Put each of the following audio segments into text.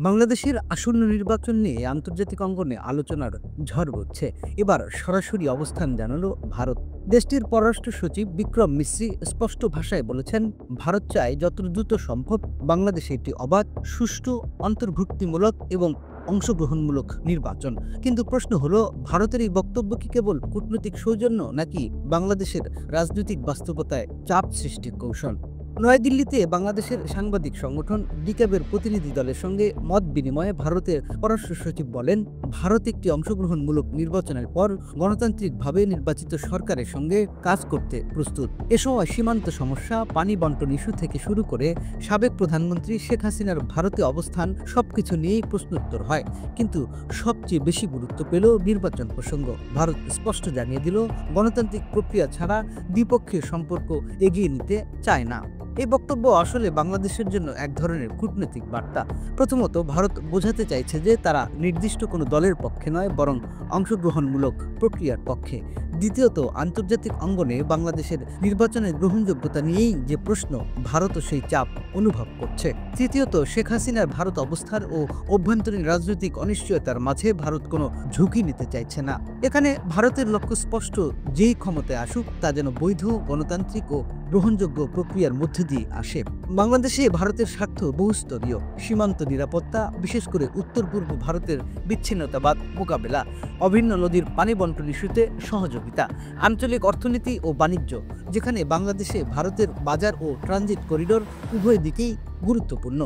বাংলাদেশের আসন্ন নির্বাচন নিয়ে আন্তর্জাতিক অঙ্গনে আলোচনার ঝড় বইছে। এবার সরাসরি অবস্থান জানালো ভারত। দেশটির পররাষ্ট্র সচিব বিক্রম মিশ্রি স্পষ্ট ভাষায় বলেছেন, ভারত চায় যত দ্রুত সম্ভব বাংলাদেশে একটি অবাধ, সুষ্ঠু, অন্তর্ভুক্তিমূলক এবং অংশগ্রহণমূলক নির্বাচন। কিন্তু প্রশ্ন হলো, ভারতের এই বক্তব্য কি কেবল কূটনৈতিক সৌজন্য নাকি বাংলাদেশের রাজনৈতিক বাস্তবতায় চাপ সৃষ্টির কৌশল? নয়াদিল্লিতে বাংলাদেশের সাংবাদিক সংগঠন ডিক্যাবের প্রতিনিধি দলের সঙ্গে মত বিনিময়ে ভারতের পররাষ্ট্র সচিব বলেন, ভারত একটি অংশগ্রহণমূলক নির্বাচনের পর গণতান্ত্রিকভাবে নির্বাচিত সরকারের সঙ্গে কাজ করতে প্রস্তুত। এ সময় সীমান্ত সমস্যা, পানি বন্টন ইস্যু থেকে শুরু করে সাবেক প্রধানমন্ত্রী শেখ হাসিনার ভারতে অবস্থান সবকিছু নিয়েই প্রশ্নোত্তর হয়। কিন্তু সবচেয়ে বেশি গুরুত্ব পেল নির্বাচন প্রসঙ্গ। ভারত স্পষ্ট জানিয়ে দিল, গণতান্ত্রিক প্রক্রিয়া ছাড়া দ্বিপক্ষীয় সম্পর্ক এগিয়ে নিতে চায় না। এই বক্তব্য আসলে বাংলাদেশের জন্য এক ধরনের কূটনৈতিক বার্তা। প্রথমত, ভারত বোঝাতে চাইছে যে তারা নির্দিষ্ট কোনো দলের পক্ষে নয়, বরং অংশগ্রহণমূলক প্রক্রিয়ার পক্ষে। দ্বিতীয়ত, আন্তর্জাতিক অঙ্গনে বাংলাদেশের নির্বাচনের গ্রহণযোগ্যতা নিয়েই যে প্রশ্ন, ভারতও সেই চাপ অনুভব করছে। তৃতীয়ত, শেখ হাসিনার ভারত অবস্থান ও অভ্যন্তরীণ রাজনৈতিক অনিশ্চয়তার মাঝে ভারত কোনো ঝুঁকি নিতে চাইছে না। এখানে ভারতের লক্ষ্য স্পষ্ট, যেই ক্ষমতায় আসুক তা যেন বৈধ, গণতান্ত্রিক ও গ্রহণযোগ্য প্রক্রিয়ার মধ্যে দিয়ে আসে। বাংলাদেশে ভারতের স্বার্থ বহুস্তরীয়। সীমান্ত নিরাপত্তা, বিশেষ করে উত্তর পূর্ব ভারতের বিচ্ছিন্নতাবাদ মোকাবেলা, অভিন্ন নদীর পানি বন্টন ইস্যুতে সহযোগিতা, আঞ্চলিক অর্থনীতি ও বাণিজ্য, যেখানে বাংলাদেশে ভারতের বাজার ও ট্রানজিট করিডোর উভয় দিকেই গুরুত্বপূর্ণ।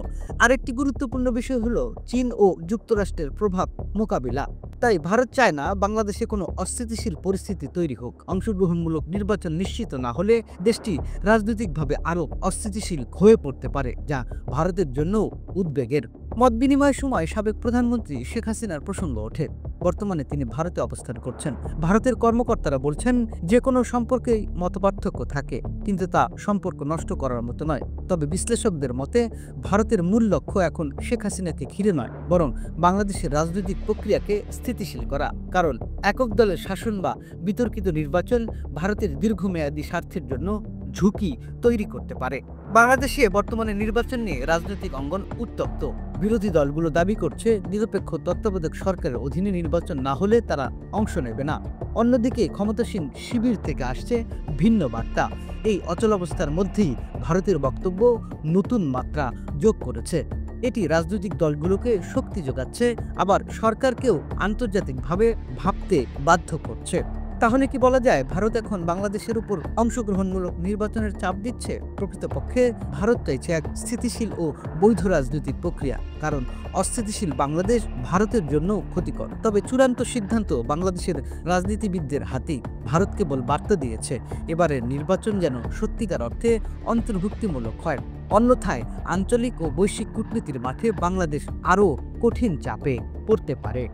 আরেকটি গুরুত্বপূর্ণ বিষয় হলো চীন ও যুক্তরাষ্ট্রের প্রভাব মোকাবিলা। তাই ভারত চায় না বাংলাদেশে কোনো অস্থিতিশীল পরিস্থিতি তৈরি হোক। অংশগ্রহণমূলক নির্বাচন নিশ্চিত না হলে দেশটি রাজনৈতিকভাবে আরও অস্থিতিশীল হয়ে পড়তে পারে, যা ভারতের জন্য উদ্বেগের। মত বিনিময়ের সময় সাবেক প্রধানমন্ত্রী শেখ হাসিনার প্রসঙ্গ ওঠে। বর্তমানে তিনি ভারতে অবস্থান করছেন। ভারতের কর্মকর্তারা বলছেন, যে কোনো সম্পর্কেই মতপার্থক্য থাকে, কিন্তু তা সম্পর্ক নষ্ট করার মতো নয়। তবে বিশ্লেষকদের মতে ভারতের মূল লক্ষ্য এখন শেখ হাসিনাকে ঘিরে নয়, বরং বাংলাদেশের রাজনৈতিক প্রক্রিয়াকে স্থিতিশীল করা। কারণ একক দলের শাসন বা বিতর্কিত নির্বাচন ভারতের দীর্ঘমেয়াদী স্বার্থের জন্য ঝুঁকি তৈরি করতে পারে। বাংলাদেশে বর্তমানে নির্বাচন নিয়ে রাজনৈতিক অঙ্গন উত্তপ্ত। বিরোধী দলগুলো দাবি করছে, নিরপেক্ষ তত্ত্বাবধায়ক সরকারের অধীনে নির্বাচন না হলে তারা অংশ নেবে না। অন্যদিকে ক্ষমতাসীন শিবির থেকে আসছে ভিন্ন বার্তা। এই অচলাবস্থার মধ্যেই ভারতের বক্তব্য নতুন মাত্রা যোগ করেছে। এটি রাজনৈতিক দলগুলোকে শক্তি যোগাচ্ছে, আবার সরকারকেও আন্তর্জাতিকভাবে ভাবতে বাধ্য করছে। তাহলে কি বলা যায়, ভারত এখন বাংলাদেশের উপর অংশগ্রহণমূলক নির্বাচনের চাপ দিচ্ছে? প্রকৃতপক্ষে ভারত চাইছে এক স্থিতিশীল ও বৈধ রাজনৈতিক প্রক্রিয়া। কারণ অস্থিতিশীল বাংলাদেশ ভারতের জন্য ক্ষতিকর। তবে চূড়ান্ত সিদ্ধান্ত বাংলাদেশের রাজনীতিবিদদের হাতেই। ভারত কেবল বার্তা দিয়েছে, এবারের নির্বাচন যেন সত্যিকার অর্থে অন্তর্ভুক্তিমূলক হয়। অন্যথায় আঞ্চলিক ও বৈশ্বিক কূটনীতির মাঠে বাংলাদেশ আরও কঠিন চাপে পড়তে পারে।